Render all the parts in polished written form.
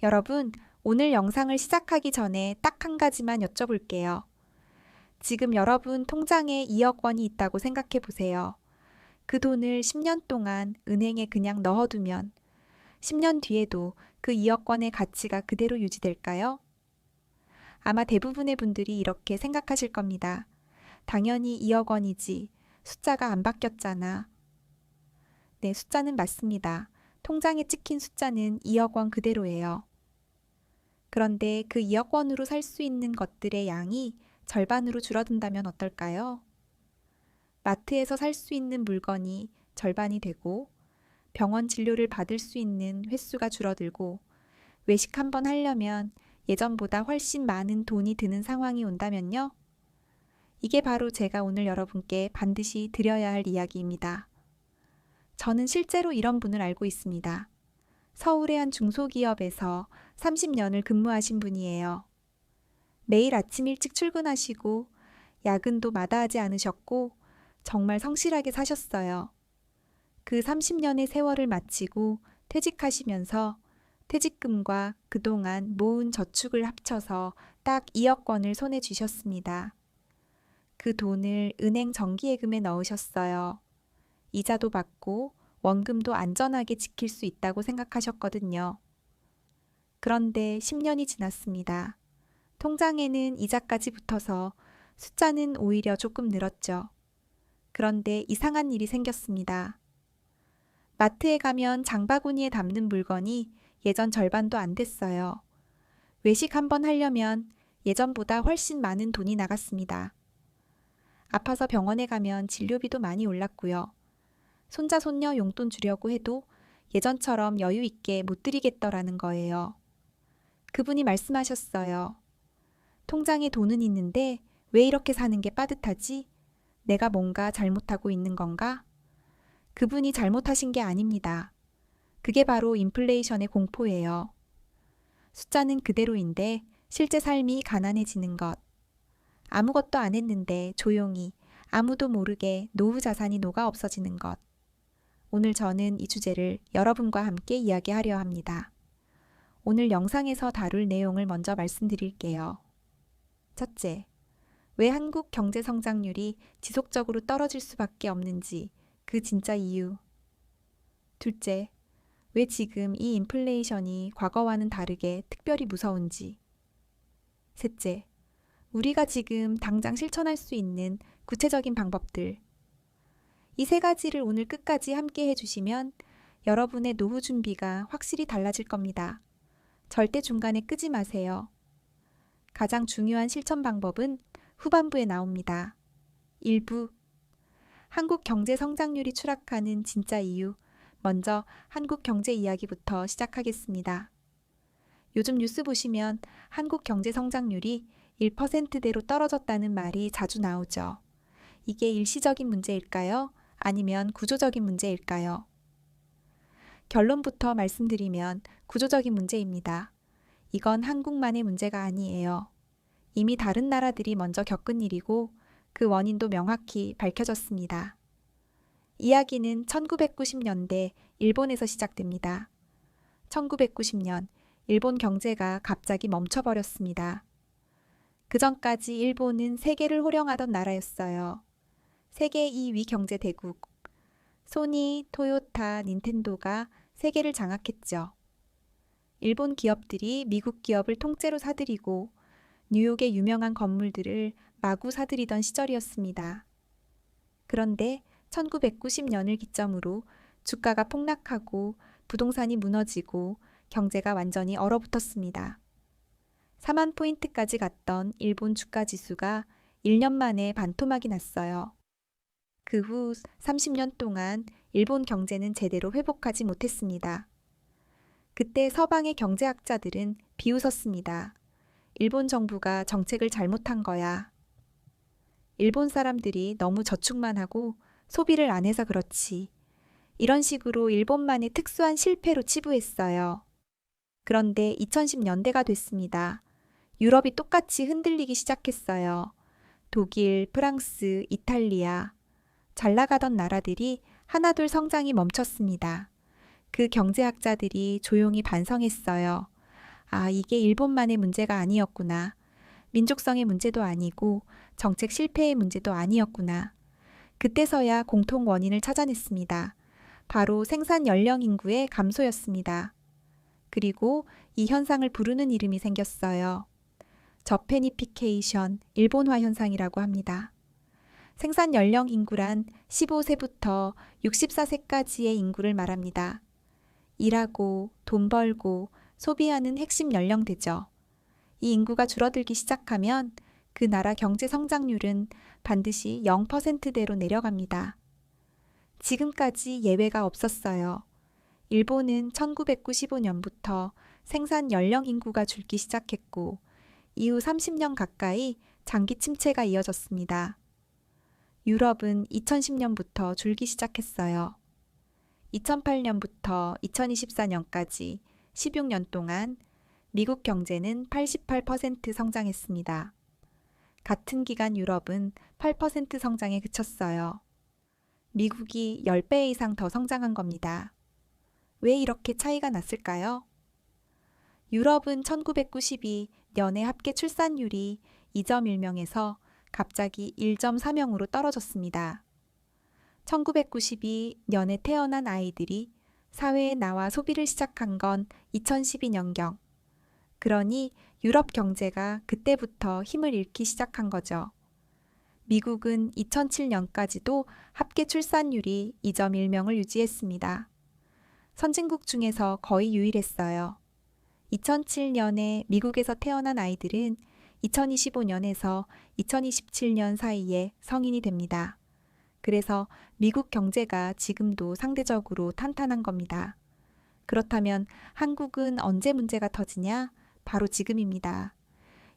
여러분, 오늘 영상을 시작하기 전에 딱 한 가지만 여쭤볼게요. 지금 여러분 통장에 2억 원이 있다고 생각해 보세요. 그 돈을 10년 동안 은행에 그냥 넣어두면 10년 뒤에도 그 2억 원의 가치가 그대로 유지될까요? 아마 대부분의 분들이 이렇게 생각하실 겁니다. 당연히 2억 원이지. 숫자가 안 바뀌었잖아. 네, 숫자는 맞습니다. 통장에 찍힌 숫자는 2억 원 그대로예요. 그런데 그 2억 원으로 살 수 있는 것들의 양이 절반으로 줄어든다면 어떨까요? 마트에서 살 수 있는 물건이 절반이 되고 병원 진료를 받을 수 있는 횟수가 줄어들고 외식 한번 하려면 예전보다 훨씬 많은 돈이 드는 상황이 온다면요? 이게 바로 제가 오늘 여러분께 반드시 드려야 할 이야기입니다. 저는 실제로 이런 분을 알고 있습니다. 서울의 한 중소기업에서 30년을 근무하신 분이에요. 매일 아침 일찍 출근하시고 야근도 마다하지 않으셨고 정말 성실하게 사셨어요. 그 30년의 세월을 마치고 퇴직하시면서 퇴직금과 그동안 모은 저축을 합쳐서 딱 2억 원을 손에 쥐셨습니다. 그 돈을 은행 정기예금에 넣으셨어요. 이자도 받고 원금도 안전하게 지킬 수 있다고 생각하셨거든요. 그런데 10년이 지났습니다. 통장에는 이자까지 붙어서 숫자는 오히려 조금 늘었죠. 그런데 이상한 일이 생겼습니다. 마트에 가면 장바구니에 담는 물건이 예전 절반도 안 됐어요. 외식 한번 하려면 예전보다 훨씬 많은 돈이 나갔습니다. 아파서 병원에 가면 진료비도 많이 올랐고요. 손자 손녀 용돈 주려고 해도 예전처럼 여유 있게 못 드리겠더라는 거예요. 그분이 말씀하셨어요. 통장에 돈은 있는데 왜 이렇게 사는 게 빠듯하지? 내가 뭔가 잘못하고 있는 건가? 그분이 잘못하신 게 아닙니다. 그게 바로 인플레이션의 공포예요. 숫자는 그대로인데 실제 삶이 가난해지는 것. 아무것도 안 했는데 조용히 아무도 모르게 노후 자산이 녹아 없어지는 것. 오늘 저는 이 주제를 여러분과 함께 이야기하려 합니다. 오늘 영상에서 다룰 내용을 먼저 말씀드릴게요. 첫째, 왜 한국 경제 성장률이 지속적으로 떨어질 수밖에 없는지 그 진짜 이유. 둘째, 왜 지금 이 인플레이션이 과거와는 다르게 특별히 무서운지. 셋째, 우리가 지금 당장 실천할 수 있는 구체적인 방법들. 이 세 가지를 오늘 끝까지 함께 해주시면 여러분의 노후 준비가 확실히 달라질 겁니다. 절대 중간에 끄지 마세요. 가장 중요한 실천 방법은 후반부에 나옵니다. 1부. 한국 경제 성장률이 추락하는 진짜 이유. 먼저 한국 경제 이야기부터 시작하겠습니다. 요즘 뉴스 보시면 한국 경제 성장률이 1%대로 떨어졌다는 말이 자주 나오죠. 이게 일시적인 문제일까요? 아니면 구조적인 문제일까요? 결론부터 말씀드리면 구조적인 문제입니다. 이건 한국만의 문제가 아니에요. 이미 다른 나라들이 먼저 겪은 일이고 그 원인도 명확히 밝혀졌습니다. 이야기는 1990년대 일본에서 시작됩니다. 1990년 일본 경제가 갑자기 멈춰버렸습니다. 그 전까지 일본은 세계를 호령하던 나라였어요. 세계 2위 경제 대국. 소니, 토요타, 닌텐도가 세계를 장악했죠. 일본 기업들이 미국 기업을 통째로 사들이고 뉴욕의 유명한 건물들을 마구 사들이던 시절이었습니다. 그런데 1990년을 기점으로 주가가 폭락하고 부동산이 무너지고 경제가 완전히 얼어붙었습니다. 4만 포인트까지 갔던 일본 주가 지수가 1년 만에 반토막이 났어요. 그 후 30년 동안 일본 경제는 제대로 회복하지 못했습니다. 그때 서방의 경제학자들은 비웃었습니다. 일본 정부가 정책을 잘못한 거야. 일본 사람들이 너무 저축만 하고 소비를 안 해서 그렇지. 이런 식으로 일본만의 특수한 실패로 치부했어요. 그런데 2010년대가 됐습니다. 유럽이 똑같이 흔들리기 시작했어요. 독일, 프랑스, 이탈리아. 잘 나가던 나라들이 하나둘 성장이 멈췄습니다. 그 경제학자들이 조용히 반성했어요. 아, 이게 일본만의 문제가 아니었구나. 민족성의 문제도 아니고 정책 실패의 문제도 아니었구나. 그때서야 공통 원인을 찾아냈습니다. 바로 생산 연령 인구의 감소였습니다. 그리고 이 현상을 부르는 이름이 생겼어요. 저페니피케이션, 일본화 현상이라고 합니다. 생산 연령 인구란 15세부터 64세까지의 인구를 말합니다. 일하고 돈 벌고 소비하는 핵심 연령대죠. 이 인구가 줄어들기 시작하면 그 나라 경제 성장률은 반드시 0%대로 내려갑니다. 지금까지 예외가 없었어요. 일본은 1995년부터 생산 연령 인구가 줄기 시작했고 이후 30년 가까이 장기 침체가 이어졌습니다. 유럽은 2010년부터 줄기 시작했어요. 2008년부터 2024년까지 16년 동안 미국 경제는 88% 성장했습니다. 같은 기간 유럽은 8% 성장에 그쳤어요. 미국이 10배 이상 더 성장한 겁니다. 왜 이렇게 차이가 났을까요? 유럽은 1992년에 합계 출산율이 2.1명에서 갑자기 1.4명으로 떨어졌습니다. 1992년에 태어난 아이들이 사회에 나와 소비를 시작한 건 2012년경. 그러니 유럽 경제가 그때부터 힘을 잃기 시작한 거죠. 미국은 2007년까지도 합계 출산율이 2.1명을 유지했습니다. 선진국 중에서 거의 유일했어요. 2007년에 미국에서 태어난 아이들은 2025년에서 2027년 사이에 성인이 됩니다. 그래서 미국 경제가 지금도 상대적으로 탄탄한 겁니다. 그렇다면 한국은 언제 문제가 터지냐? 바로 지금입니다.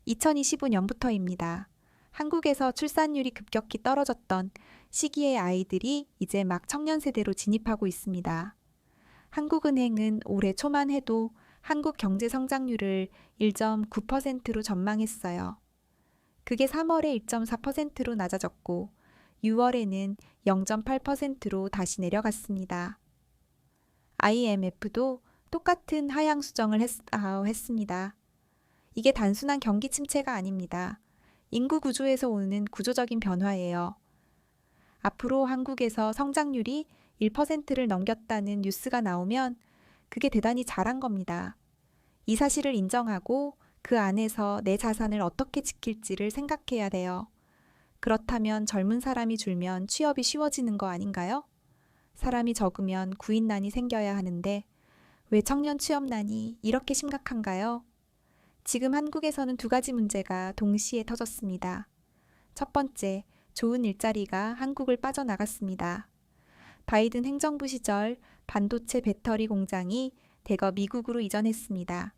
2025년부터입니다. 한국에서 출산율이 급격히 떨어졌던 시기의 아이들이 이제 막 청년 세대로 진입하고 있습니다. 한국은행은 올해 초만 해도 한국 경제 성장률을 1.9%로 전망했어요. 그게 3월에 1.4%로 낮아졌고 6월에는 0.8%로 다시 내려갔습니다. IMF도 똑같은 하향 수정을 했습니다. 이게 단순한 경기 침체가 아닙니다. 인구 구조에서 오는 구조적인 변화예요. 앞으로 한국에서 성장률이 1%를 넘겼다는 뉴스가 나오면 그게 대단히 잘한 겁니다. 이 사실을 인정하고 그 안에서 내 자산을 어떻게 지킬지를 생각해야 돼요. 그렇다면 젊은 사람이 줄면 취업이 쉬워지는 거 아닌가요? 사람이 적으면 구인난이 생겨야 하는데 왜 청년 취업난이 이렇게 심각한가요? 지금 한국에서는 두 가지 문제가 동시에 터졌습니다. 첫 번째, 좋은 일자리가 한국을 빠져나갔습니다. 바이든 행정부 시절 반도체 배터리 공장이 대거 미국으로 이전했습니다.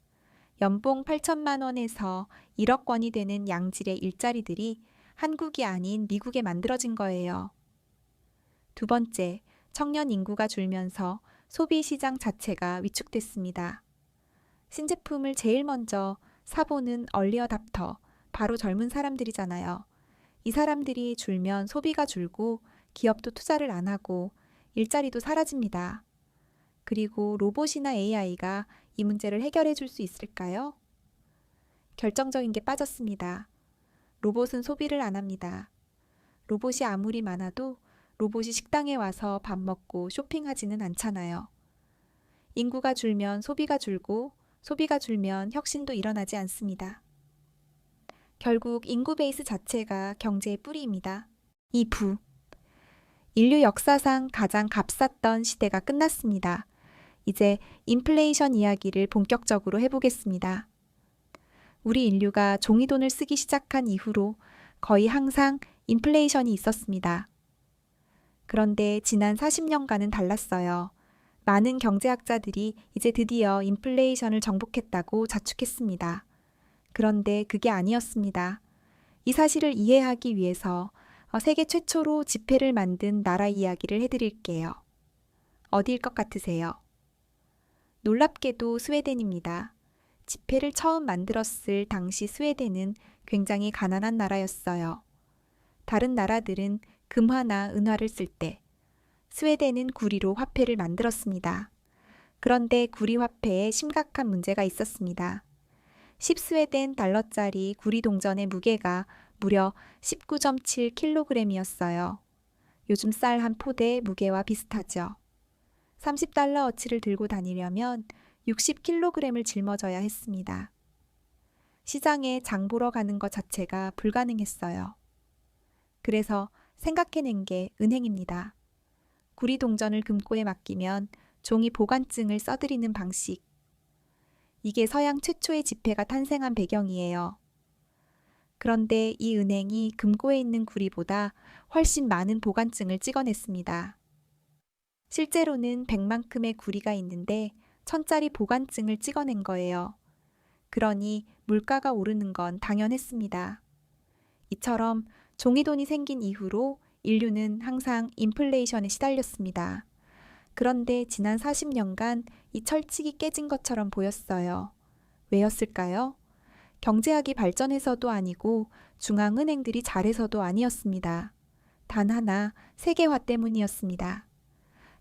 연봉 8천만 원에서 1억 원이 되는 양질의 일자리들이 한국이 아닌 미국에 만들어진 거예요. 두 번째, 청년 인구가 줄면서 소비 시장 자체가 위축됐습니다. 신제품을 제일 먼저 사보는 얼리 어답터, 바로 젊은 사람들이잖아요. 이 사람들이 줄면 소비가 줄고 기업도 투자를 안 하고 일자리도 사라집니다. 그리고 로봇이나 AI가 이 문제를 해결해 줄 수 있을까요? 결정적인 게 빠졌습니다. 로봇은 소비를 안 합니다. 로봇이 아무리 많아도 로봇이 식당에 와서 밥 먹고 쇼핑하지는 않잖아요. 인구가 줄면 소비가 줄고 소비가 줄면 혁신도 일어나지 않습니다. 결국 인구 베이스 자체가 경제의 뿌리입니다. 2부. 인류 역사상 가장 값쌌던 시대가 끝났습니다. 이제 인플레이션 이야기를 본격적으로 해보겠습니다. 우리 인류가 종이돈을 쓰기 시작한 이후로 거의 항상 인플레이션이 있었습니다. 그런데 지난 40년간은 달랐어요. 많은 경제학자들이 이제 드디어 인플레이션을 정복했다고 자축했습니다. 그런데 그게 아니었습니다. 이 사실을 이해하기 위해서 세계 최초로 지폐를 만든 나라 이야기를 해드릴게요. 어디일 것 같으세요? 놀랍게도 스웨덴입니다. 지폐를 처음 만들었을 당시 스웨덴은 굉장히 가난한 나라였어요. 다른 나라들은 금화나 은화를 쓸 때, 스웨덴은 구리로 화폐를 만들었습니다. 그런데 구리 화폐에 심각한 문제가 있었습니다. 10스웨덴 달러짜리 구리 동전의 무게가 무려 19.7kg이었어요. 요즘 쌀 한 포대 무게와 비슷하죠. 30달러어치를 들고 다니려면 60kg을 짊어져야 했습니다. 시장에 장 보러 가는 것 자체가 불가능했어요. 그래서 생각해낸 게 은행입니다. 구리 동전을 금고에 맡기면 종이 보관증을 써드리는 방식. 이게 서양 최초의 지폐가 탄생한 배경이에요. 그런데 이 은행이 금고에 있는 구리보다 훨씬 많은 보관증을 찍어냈습니다. 실제로는 100만큼의 구리가 있는데 1000짜리 보관증을 찍어낸 거예요. 그러니 물가가 오르는 건 당연했습니다. 이처럼 종이돈이 생긴 이후로 인류는 항상 인플레이션에 시달렸습니다. 그런데 지난 40년간 이 철칙이 깨진 것처럼 보였어요. 왜였을까요? 경제학이 발전해서도 아니고 중앙은행들이 잘해서도 아니었습니다. 단 하나, 세계화 때문이었습니다.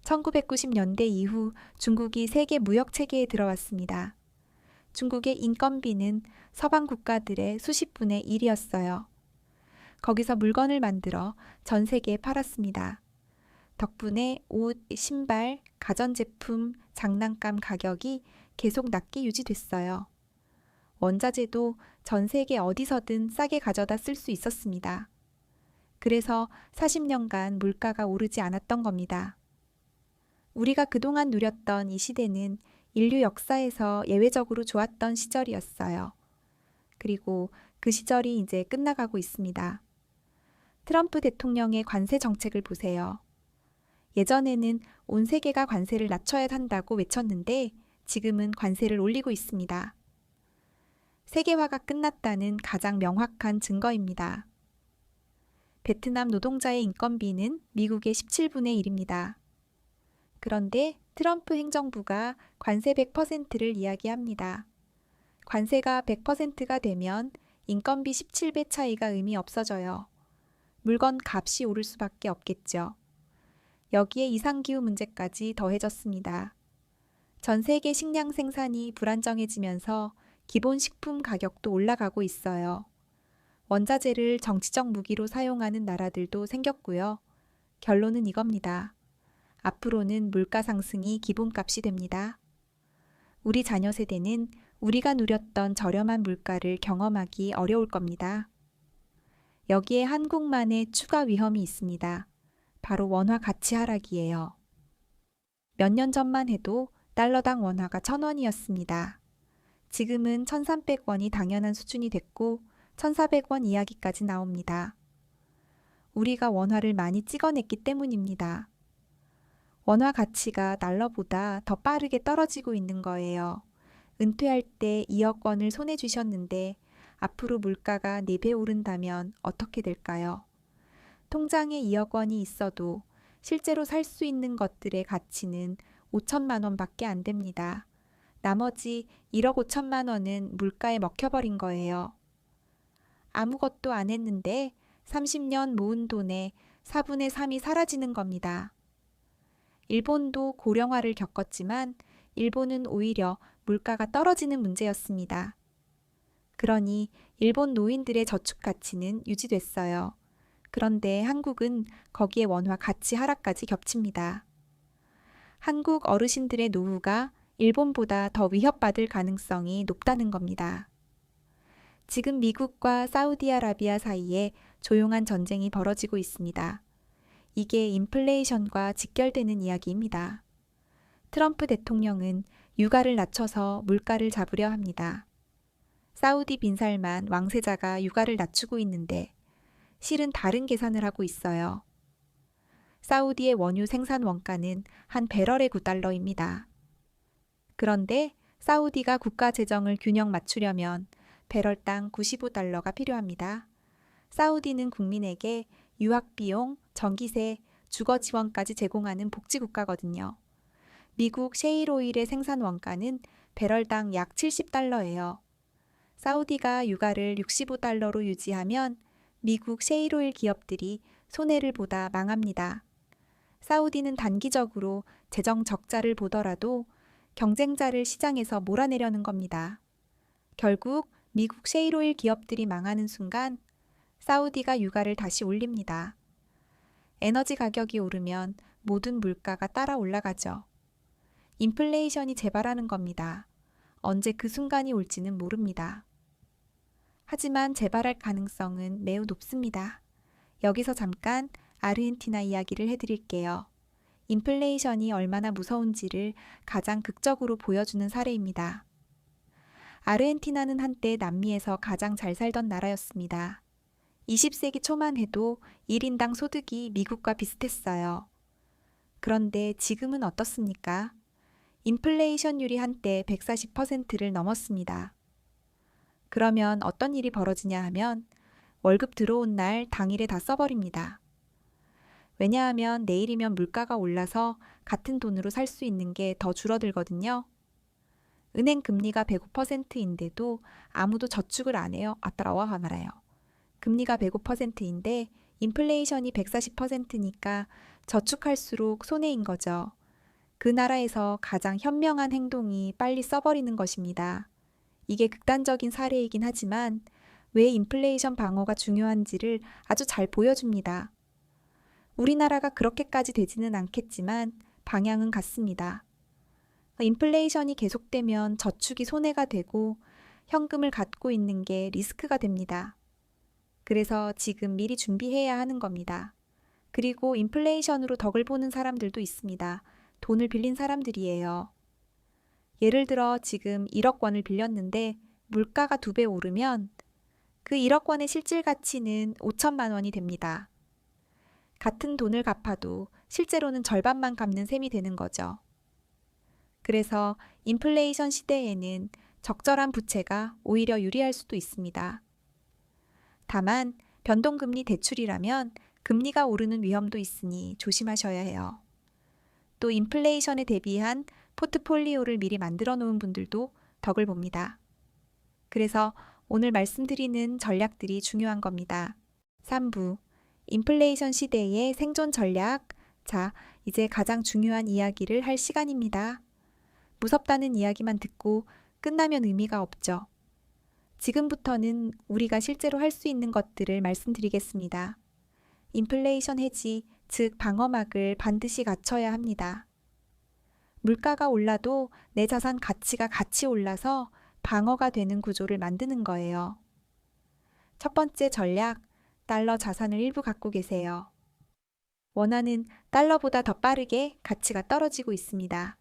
1990년대 이후 중국이 세계 무역 체계에 들어왔습니다. 중국의 인건비는 서방 국가들의 수십 분의 1이었어요. 거기서 물건을 만들어 전 세계에 팔았습니다. 덕분에 옷, 신발, 가전제품, 장난감 가격이 계속 낮게 유지됐어요. 원자재도 전 세계 어디서든 싸게 가져다 쓸 수 있었습니다. 그래서 40년간 물가가 오르지 않았던 겁니다. 우리가 그동안 누렸던 이 시대는 인류 역사에서 예외적으로 좋았던 시절이었어요. 그리고 그 시절이 이제 끝나가고 있습니다. 트럼프 대통령의 관세 정책을 보세요. 예전에는 온 세계가 관세를 낮춰야 한다고 외쳤는데 지금은 관세를 올리고 있습니다. 세계화가 끝났다는 가장 명확한 증거입니다. 베트남 노동자의 인건비는 미국의 17분의 1입니다. 그런데 트럼프 행정부가 관세 100%를 이야기합니다. 관세가 100%가 되면 인건비 17배 차이가 의미 없어져요. 물건 값이 오를 수밖에 없겠죠. 여기에 이상기후 문제까지 더해졌습니다. 전 세계 식량 생산이 불안정해지면서 기본 식품 가격도 올라가고 있어요. 원자재를 정치적 무기로 사용하는 나라들도 생겼고요. 결론은 이겁니다. 앞으로는 물가 상승이 기본값이 됩니다. 우리 자녀 세대는 우리가 누렸던 저렴한 물가를 경험하기 어려울 겁니다. 여기에 한국만의 추가 위험이 있습니다. 바로 원화 가치 하락이에요. 몇 년 전만 해도 달러당 원화가 1,000원이었습니다. 지금은 1,300원이 당연한 수준이 됐고 1,400원 이야기까지 나옵니다. 우리가 원화를 많이 찍어냈기 때문입니다. 원화 가치가 달러보다 더 빠르게 떨어지고 있는 거예요. 은퇴할 때 2억 원을 손에 쥐셨는데 앞으로 물가가 4배 오른다면 어떻게 될까요? 통장에 2억 원이 있어도 실제로 살 수 있는 것들의 가치는 5천만 원밖에 안 됩니다. 나머지 1억 5천만 원은 물가에 먹혀버린 거예요. 아무것도 안 했는데 30년 모은 돈의 4분의 3이 사라지는 겁니다. 일본도 고령화를 겪었지만 일본은 오히려 물가가 떨어지는 문제였습니다. 그러니 일본 노인들의 저축 가치는 유지됐어요. 그런데 한국은 거기에 원화 가치 하락까지 겹칩니다. 한국 어르신들의 노후가 일본보다 더 위협받을 가능성이 높다는 겁니다. 지금 미국과 사우디아라비아 사이에 조용한 전쟁이 벌어지고 있습니다. 이게 인플레이션과 직결되는 이야기입니다. 트럼프 대통령은 유가를 낮춰서 물가를 잡으려 합니다. 사우디 빈살만 왕세자가 유가를 낮추고 있는데 실은 다른 계산을 하고 있어요. 사우디의 원유 생산 원가는 한 배럴에 9달러입니다. 그런데 사우디가 국가 재정을 균형 맞추려면 배럴당 95달러가 필요합니다. 사우디는 국민에게 유학비용, 전기세, 주거 지원까지 제공하는 복지국가거든요. 미국 셰일오일의 생산 원가는 배럴당 약 70달러예요. 사우디가 유가를 65달러로 유지하면 미국 셰일오일 기업들이 손해를 보다 망합니다. 사우디는 단기적으로 재정 적자를 보더라도 경쟁자를 시장에서 몰아내려는 겁니다. 결국 미국 셰일오일 기업들이 망하는 순간 사우디가 유가를 다시 올립니다. 에너지 가격이 오르면 모든 물가가 따라 올라가죠. 인플레이션이 재발하는 겁니다. 언제 그 순간이 올지는 모릅니다. 하지만 재발할 가능성은 매우 높습니다. 여기서 잠깐 아르헨티나 이야기를 해드릴게요. 인플레이션이 얼마나 무서운지를 가장 극적으로 보여주는 사례입니다. 아르헨티나는 한때 남미에서 가장 잘 살던 나라였습니다. 20세기 초만 해도 1인당 소득이 미국과 비슷했어요. 그런데 지금은 어떻습니까? 인플레이션율이 한때 140%를 넘었습니다. 그러면 어떤 일이 벌어지냐 하면 월급 들어온 날 당일에 다 써버립니다. 왜냐하면 내일이면 물가가 올라서 같은 돈으로 살 수 있는 게 더 줄어들거든요. 은행 금리가 105%인데도 아무도 저축을 안 해요. 따라와 말아요. 금리가 105%인데 인플레이션이 140%니까 저축할수록 손해인 거죠. 그 나라에서 가장 현명한 행동이 빨리 써버리는 것입니다. 이게 극단적인 사례이긴 하지만 왜 인플레이션 방어가 중요한지를 아주 잘 보여줍니다. 우리나라가 그렇게까지 되지는 않겠지만 방향은 같습니다. 인플레이션이 계속되면 저축이 손해가 되고 현금을 갖고 있는 게 리스크가 됩니다. 그래서 지금 미리 준비해야 하는 겁니다. 그리고 인플레이션으로 덕을 보는 사람들도 있습니다. 돈을 빌린 사람들이에요. 예를 들어 지금 1억 원을 빌렸는데 물가가 2배 오르면 그 1억 원의 실질 가치는 5천만 원이 됩니다. 같은 돈을 갚아도 실제로는 절반만 갚는 셈이 되는 거죠. 그래서 인플레이션 시대에는 적절한 부채가 오히려 유리할 수도 있습니다. 다만 변동금리 대출이라면 금리가 오르는 위험도 있으니 조심하셔야 해요. 또 인플레이션에 대비한 포트폴리오를 미리 만들어 놓은 분들도 덕을 봅니다. 그래서 오늘 말씀드리는 전략들이 중요한 겁니다. 3부 인플레이션 시대의 생존 전략. 자, 이제 가장 중요한 이야기를 할 시간입니다. 무섭다는 이야기만 듣고 끝나면 의미가 없죠. 지금부터는 우리가 실제로 할 수 있는 것들을 말씀드리겠습니다. 인플레이션 해지, 즉 방어막을 반드시 갖춰야 합니다. 물가가 올라도 내 자산 가치가 같이 올라서 방어가 되는 구조를 만드는 거예요. 첫 번째 전략, 달러 자산을 일부 갖고 계세요. 원화는 달러보다 더 빠르게 가치가 떨어지고 있습니다.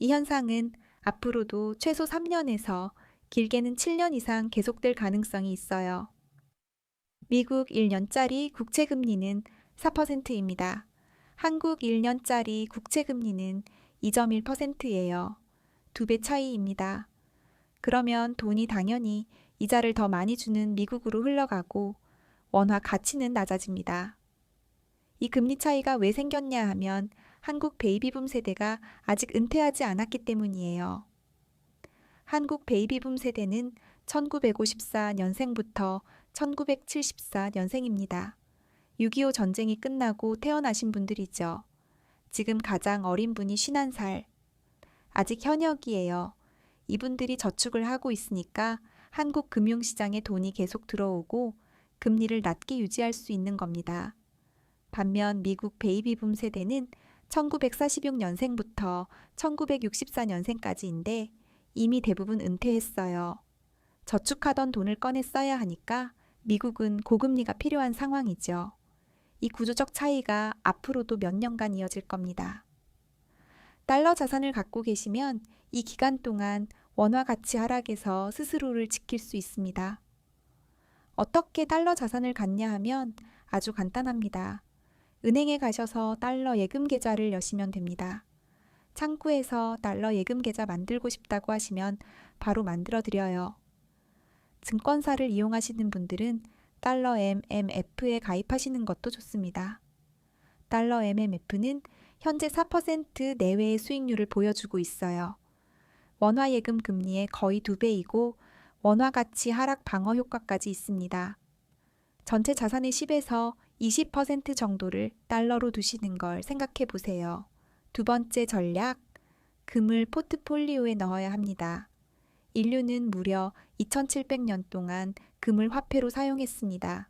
이 현상은 앞으로도 최소 3년에서 길게는 7년 이상 계속될 가능성이 있어요. 미국 1년짜리 국채금리는 4%입니다. 한국 1년짜리 국채금리는 2.1%예요. 2배 차이입니다. 그러면 돈이 당연히 이자를 더 많이 주는 미국으로 흘러가고 원화 가치는 낮아집니다. 이 금리 차이가 왜 생겼냐 하면 한국 베이비붐 세대가 아직 은퇴하지 않았기 때문이에요. 한국 베이비붐 세대는 1954년생부터 1974년생입니다. 6.25 전쟁이 끝나고 태어나신 분들이죠. 지금 가장 어린 분이 51살. 아직 현역이에요. 이분들이 저축을 하고 있으니까 한국 금융시장에 돈이 계속 들어오고 금리를 낮게 유지할 수 있는 겁니다. 반면 미국 베이비붐 세대는 1946년생부터 1964년생까지인데 이미 대부분 은퇴했어요. 저축하던 돈을 꺼내 써야 하니까 미국은 고금리가 필요한 상황이죠. 이 구조적 차이가 앞으로도 몇 년간 이어질 겁니다. 달러 자산을 갖고 계시면 이 기간 동안 원화 가치 하락에서 스스로를 지킬 수 있습니다. 어떻게 달러 자산을 갖냐 하면 아주 간단합니다. 은행에 가셔서 달러 예금 계좌를 여시면 됩니다. 창구에서 달러 예금 계좌 만들고 싶다고 하시면 바로 만들어 드려요. 증권사를 이용하시는 분들은 달러 MMF에 가입하시는 것도 좋습니다. 달러 MMF는 현재 4% 내외의 수익률을 보여주고 있어요. 원화 예금 금리의 거의 2배이고 원화 가치 하락 방어 효과까지 있습니다. 전체 자산의 10에서 20% 정도를 달러로 두시는 걸 생각해 보세요. 두 번째 전략, 금을 포트폴리오에 넣어야 합니다. 인류는 무려 2700년 동안 금을 화폐로 사용했습니다.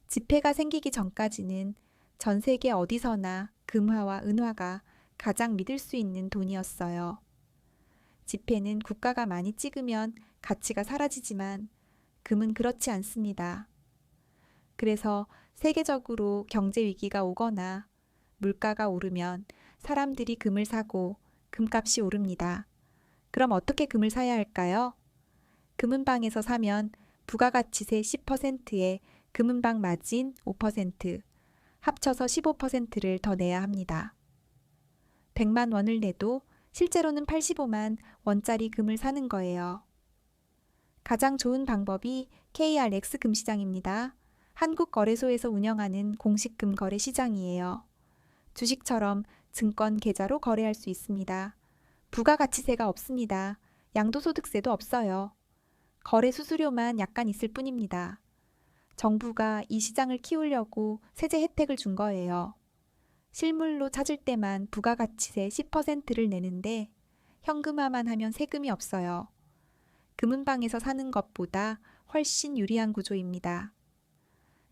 지폐가 생기기 전까지는 전 세계 어디서나 금화와 은화가 가장 믿을 수 있는 돈이었어요. 지폐는 국가가 많이 찍으면 가치가 사라지지만 금은 그렇지 않습니다. 그래서 세계적으로 경제 위기가 오거나 물가가 오르면 사람들이 금을 사고 금값이 오릅니다. 그럼 어떻게 금을 사야 할까요? 금은방에서 사면 부가가치세 10%에 금은방 마진 5%, 합쳐서 15%를 더 내야 합니다. 100만 원을 내도 실제로는 85만 원짜리 금을 사는 거예요. 가장 좋은 방법이 KRX 금시장입니다. 한국거래소에서 운영하는 공식 금거래 시장이에요. 주식처럼 증권 계좌로 거래할 수 있습니다. 부가가치세가 없습니다. 양도소득세도 없어요. 거래 수수료만 약간 있을 뿐입니다. 정부가 이 시장을 키우려고 세제 혜택을 준 거예요. 실물로 찾을 때만 부가가치세 10%를 내는데 현금화만 하면 세금이 없어요. 금은방에서 사는 것보다 훨씬 유리한 구조입니다.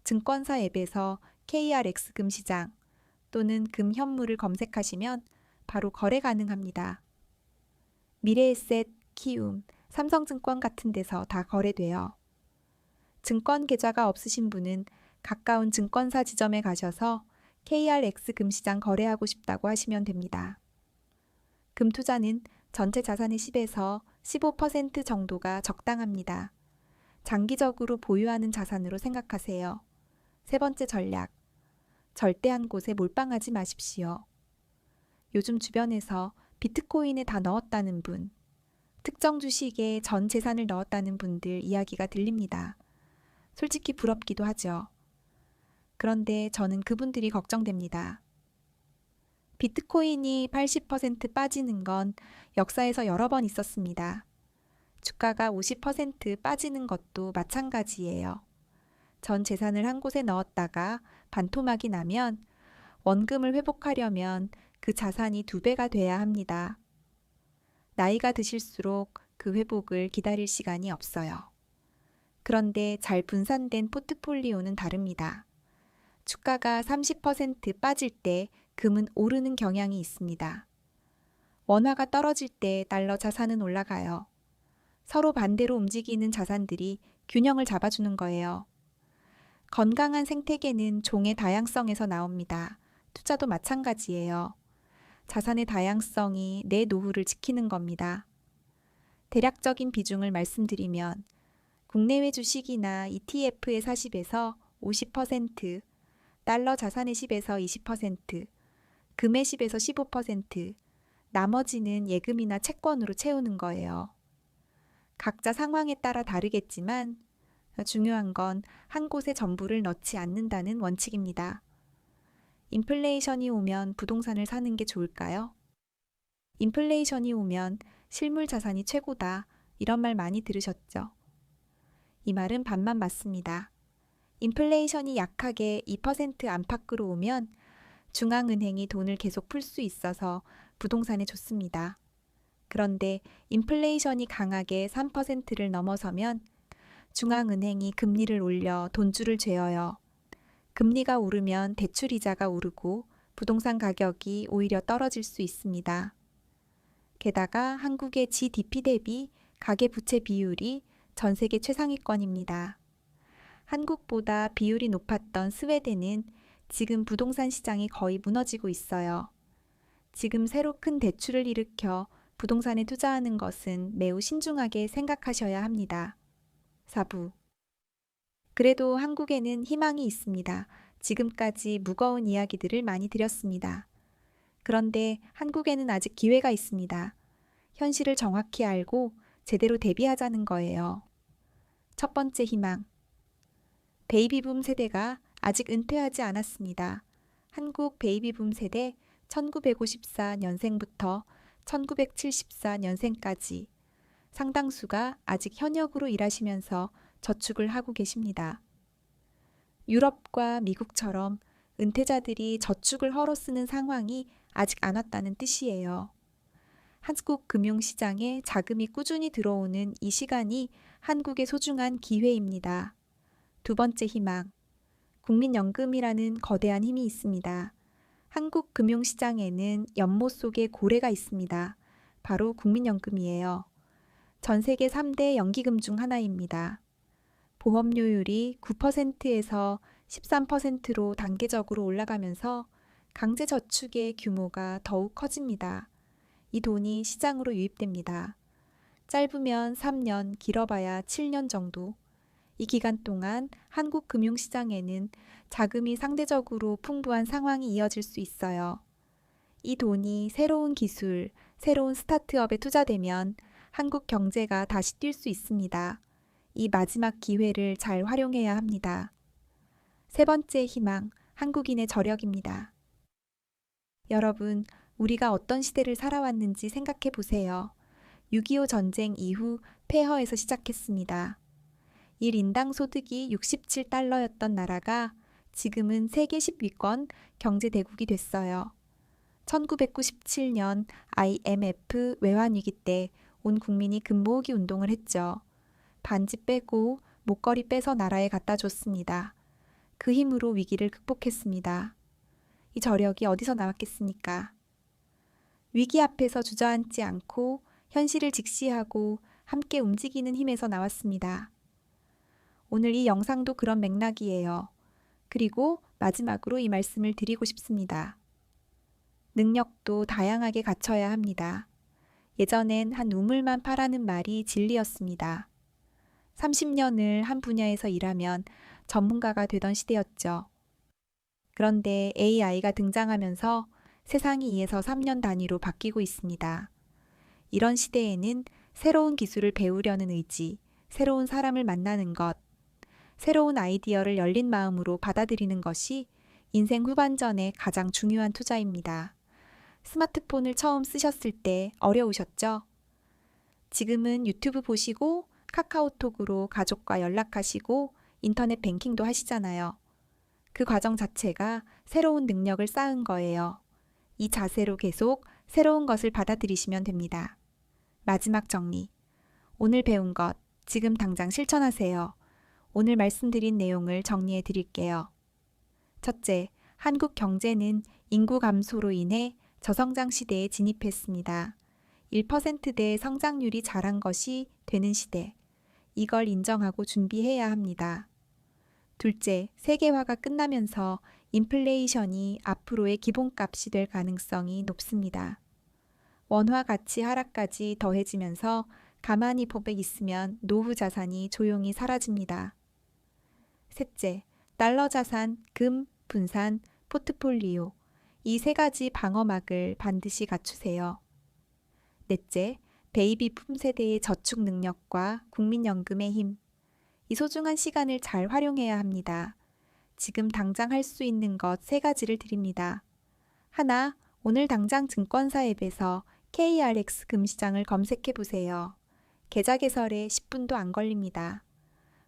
증권사 앱에서 KRX 금시장 또는 금현물을 검색하시면 바로 거래 가능합니다. 미래에셋, 키움, 삼성증권 같은 데서 다 거래돼요. 증권 계좌가 없으신 분은 가까운 증권사 지점에 가셔서 KRX 금시장 거래하고 싶다고 하시면 됩니다. 금 투자는 전체 자산의 10에서 15% 정도가 적당합니다. 장기적으로 보유하는 자산으로 생각하세요. 세 번째 전략. 절대 한 곳에 몰빵하지 마십시오. 요즘 주변에서 비트코인에 다 넣었다는 분, 특정 주식에 전 재산을 넣었다는 분들 이야기가 들립니다. 솔직히 부럽기도 하죠. 그런데 저는 그분들이 걱정됩니다. 비트코인이 80% 빠지는 건 역사에서 여러 번 있었습니다. 주가가 50% 빠지는 것도 마찬가지예요. 전 재산을 한 곳에 넣었다가 반토막이 나면 원금을 회복하려면 그 자산이 2배가 돼야 합니다. 나이가 드실수록 그 회복을 기다릴 시간이 없어요. 그런데 잘 분산된 포트폴리오는 다릅니다. 주가가 30% 빠질 때 금은 오르는 경향이 있습니다. 원화가 떨어질 때 달러 자산은 올라가요. 서로 반대로 움직이는 자산들이 균형을 잡아주는 거예요. 건강한 생태계는 종의 다양성에서 나옵니다. 투자도 마찬가지예요. 자산의 다양성이 내 노후를 지키는 겁니다. 대략적인 비중을 말씀드리면 국내외 주식이나 ETF의 40에서 50%, 달러 자산의 10에서 20%, 금의 10에서 15%, 나머지는 예금이나 채권으로 채우는 거예요. 각자 상황에 따라 다르겠지만 중요한 건 한 곳에 전부를 넣지 않는다는 원칙입니다. 인플레이션이 오면 부동산을 사는 게 좋을까요? 인플레이션이 오면 실물 자산이 최고다. 이런 말 많이 들으셨죠? 이 말은 반만 맞습니다. 인플레이션이 약하게 2% 안팎으로 오면 중앙은행이 돈을 계속 풀 수 있어서 부동산에 좋습니다. 그런데 인플레이션이 강하게 3%를 넘어서면 중앙은행이 금리를 올려 돈줄을 죄어요. 금리가 오르면 대출 이자가 오르고 부동산 가격이 오히려 떨어질 수 있습니다. 게다가 한국의 GDP 대비 가계부채 비율이 전 세계 최상위권입니다. 한국보다 비율이 높았던 스웨덴은 지금 부동산 시장이 거의 무너지고 있어요. 지금 새로 큰 대출을 일으켜 부동산에 투자하는 것은 매우 신중하게 생각하셔야 합니다. 4부. 그래도 한국에는 희망이 있습니다. 지금까지 무거운 이야기들을 많이 드렸습니다. 그런데 한국에는 아직 기회가 있습니다. 현실을 정확히 알고 제대로 대비하자는 거예요. 첫 번째 희망. 베이비붐 세대가 아직 은퇴하지 않았습니다. 한국 베이비붐 세대 1954년생부터 1974년생까지 상당수가 아직 현역으로 일하시면서 저축을 하고 계십니다. 유럽과 미국처럼 은퇴자들이 저축을 헐어 쓰는 상황이 아직 안 왔다는 뜻이에요. 한국 금융시장에 자금이 꾸준히 들어오는 이 시간이 한국의 소중한 기회입니다. 두 번째 희망. 국민연금이라는 거대한 힘이 있습니다. 한국 금융시장에는 연못 속에 고래가 있습니다. 바로 국민연금이에요. 전 세계 3대 연기금 중 하나입니다. 보험료율이 9%에서 13%로 단계적으로 올라가면서 강제저축의 규모가 더욱 커집니다. 이 돈이 시장으로 유입됩니다. 짧으면 3년, 길어봐야 7년 정도. 이 기간 동안 한국 금융시장에는 자금이 상대적으로 풍부한 상황이 이어질 수 있어요. 이 돈이 새로운 기술, 새로운 스타트업에 투자되면 한국 경제가 다시 뛸 수 있습니다. 이 마지막 기회를 잘 활용해야 합니다. 세 번째 희망, 한국인의 저력입니다. 여러분, 우리가 어떤 시대를 살아왔는지 생각해 보세요. 6.25 전쟁 이후 폐허에서 시작했습니다. 1인당 소득이 67달러였던 나라가 지금은 세계 10위권 경제대국이 됐어요. 1997년 IMF 외환위기 때 온 국민이 금 모으기 운동을 했죠. 반지 빼고 목걸이 빼서 나라에 갖다 줬습니다. 그 힘으로 위기를 극복했습니다. 이 저력이 어디서 나왔겠습니까? 위기 앞에서 주저앉지 않고 현실을 직시하고 함께 움직이는 힘에서 나왔습니다. 오늘 이 영상도 그런 맥락이에요. 그리고 마지막으로 이 말씀을 드리고 싶습니다. 능력도 다양하게 갖춰야 합니다. 예전엔 한 우물만 파라는 말이 진리였습니다. 30년을 한 분야에서 일하면 전문가가 되던 시대였죠. 그런데 AI가 등장하면서 세상이 2에서 3년 단위로 바뀌고 있습니다. 이런 시대에는 새로운 기술을 배우려는 의지, 새로운 사람을 만나는 것, 새로운 아이디어를 열린 마음으로 받아들이는 것이 인생 후반전에 가장 중요한 투자입니다. 스마트폰을 처음 쓰셨을 때 어려우셨죠? 지금은 유튜브 보시고 카카오톡으로 가족과 연락하시고 인터넷 뱅킹도 하시잖아요. 그 과정 자체가 새로운 능력을 쌓은 거예요. 이 자세로 계속 새로운 것을 받아들이시면 됩니다. 마지막 정리. 오늘 배운 것, 지금 당장 실천하세요. 오늘 말씀드린 내용을 정리해 드릴게요. 첫째, 한국 경제는 인구 감소로 인해 저성장 시대에 진입했습니다. 1%대 성장률이 잘한 것이 되는 시대. 이걸 인정하고 준비해야 합니다. 둘째, 세계화가 끝나면서 인플레이션이 앞으로의 기본값이 될 가능성이 높습니다. 원화 가치 하락까지 더해지면서 가만히 법에 있으면 노후 자산이 조용히 사라집니다. 셋째, 달러 자산, 금, 분산, 포트폴리오. 이 세 가지 방어막을 반드시 갖추세요. 넷째, 베이비붐 세대의 저축 능력과 국민연금의 힘. 이 소중한 시간을 잘 활용해야 합니다. 지금 당장 할 수 있는 것 세 가지를 드립니다. 하나, 오늘 당장 증권사 앱에서 KRX 금시장을 검색해 보세요. 계좌 개설에 10분도 안 걸립니다.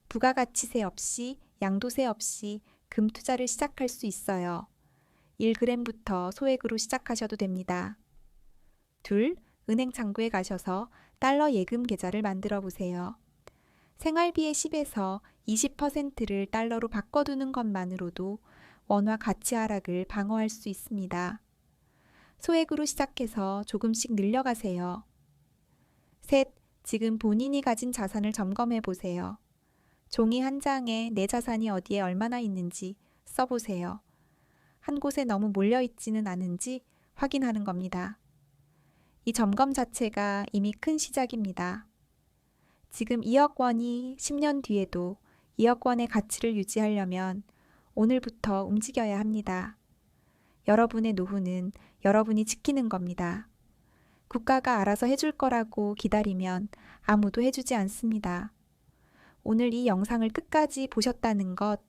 부가가치세 없이, 양도세 없이 금 투자를 시작할 수 있어요. 1g부터 소액으로 시작하셔도 됩니다. 둘, 은행 창구에 가셔서 달러 예금 계좌를 만들어 보세요. 생활비의 10에서 20%를 달러로 바꿔두는 것만으로도 원화 가치 하락을 방어할 수 있습니다. 소액으로 시작해서 조금씩 늘려가세요. 셋, 지금 본인이 가진 자산을 점검해 보세요. 종이 한 장에 내 자산이 어디에 얼마나 있는지 써보세요. 한 곳에 너무 몰려있지는 않은지 확인하는 겁니다. 이 점검 자체가 이미 큰 시작입니다. 지금 2억 원이 10년 뒤에도 2억 원의 가치를 유지하려면 오늘부터 움직여야 합니다. 여러분의 노후는 여러분이 지키는 겁니다. 국가가 알아서 해줄 거라고 기다리면 아무도 해주지 않습니다. 오늘 이 영상을 끝까지 보셨다는 것,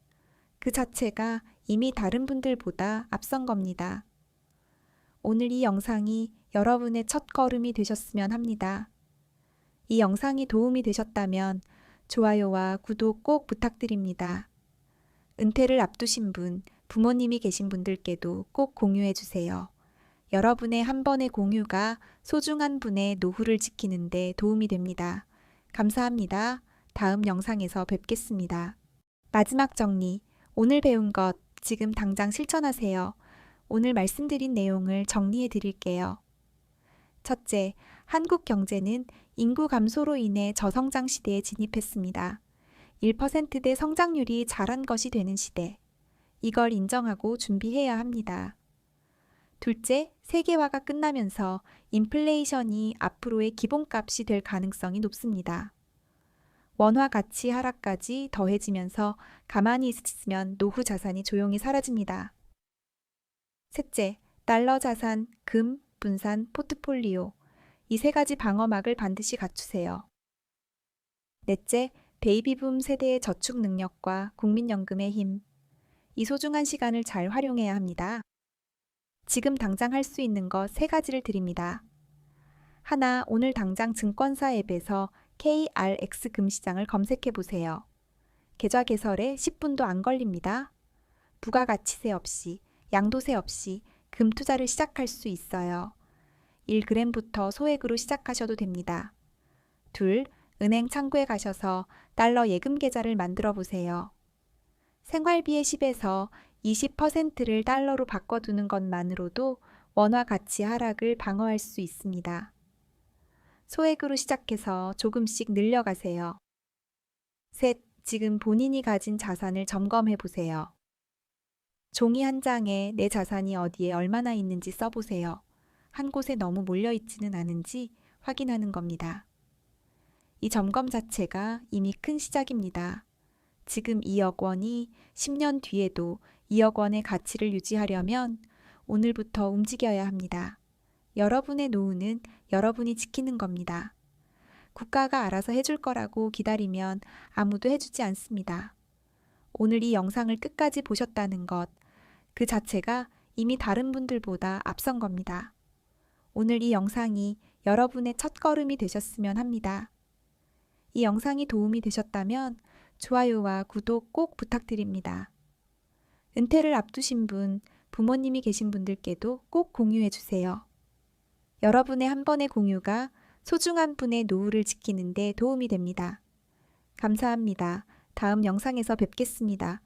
그 자체가 이미 다른 분들보다 앞선 겁니다. 오늘 이 영상이 여러분의 첫 걸음이 되셨으면 합니다. 이 영상이 도움이 되셨다면 좋아요와 구독 꼭 부탁드립니다. 은퇴를 앞두신 분, 부모님이 계신 분들께도 꼭 공유해 주세요. 여러분의 한 번의 공유가 소중한 분의 노후를 지키는 데 도움이 됩니다. 감사합니다. 다음 영상에서 뵙겠습니다. 마지막 정리. 오늘 배운 것 지금 당장 실천하세요. 오늘 말씀드린 내용을 정리해 드릴게요. 첫째, 한국 경제는 인구 감소로 인해 저성장 시대에 진입했습니다. 1%대 성장률이 잘한 것이 되는 시대. 이걸 인정하고 준비해야 합니다. 둘째, 세계화가 끝나면서 인플레이션이 앞으로의 기본값이 될 가능성이 높습니다. 원화 가치 하락까지 더해지면서 가만히 있으면 노후 자산이 조용히 사라집니다. 셋째, 달러 자산, 금, 분산, 포트폴리오. 이 세 가지 방어막을 반드시 갖추세요. 넷째, 베이비붐 세대의 저축 능력과 국민연금의 힘. 이 소중한 시간을 잘 활용해야 합니다. 지금 당장 할 수 있는 것 세 가지를 드립니다. 하나, 오늘 당장 증권사 앱에서 KRX 금시장을 검색해 보세요. 계좌 개설에 10분도 안 걸립니다. 부가가치세 없이, 양도세 없이 금 투자를 시작할 수 있어요. 1g부터 소액으로 시작하셔도 됩니다. 둘, 은행 창구에 가셔서 달러 예금 계좌를 만들어 보세요. 생활비의 10에서 20%를 달러로 바꿔두는 것만으로도 원화 가치 하락을 방어할 수 있습니다. 소액으로 시작해서 조금씩 늘려가세요. 셋, 지금 본인이 가진 자산을 점검해 보세요. 종이 한 장에 내 자산이 어디에 얼마나 있는지 써보세요. 한 곳에 너무 몰려있지는 않은지 확인하는 겁니다. 이 점검 자체가 이미 큰 시작입니다. 지금 2억 원이 10년 뒤에도 2억 원의 가치를 유지하려면 오늘부터 움직여야 합니다. 여러분의 노후는 여러분이 지키는 겁니다. 국가가 알아서 해줄 거라고 기다리면 아무도 해주지 않습니다. 오늘 이 영상을 끝까지 보셨다는 것, 그 자체가 이미 다른 분들보다 앞선 겁니다. 오늘 이 영상이 여러분의 첫걸음이 되셨으면 합니다. 이 영상이 도움이 되셨다면 좋아요와 구독 꼭 부탁드립니다. 은퇴를 앞두신 분, 부모님이 계신 분들께도 꼭 공유해 주세요. 여러분의 한 번의 공유가 소중한 분의 노후를 지키는 데 도움이 됩니다. 감사합니다. 다음 영상에서 뵙겠습니다.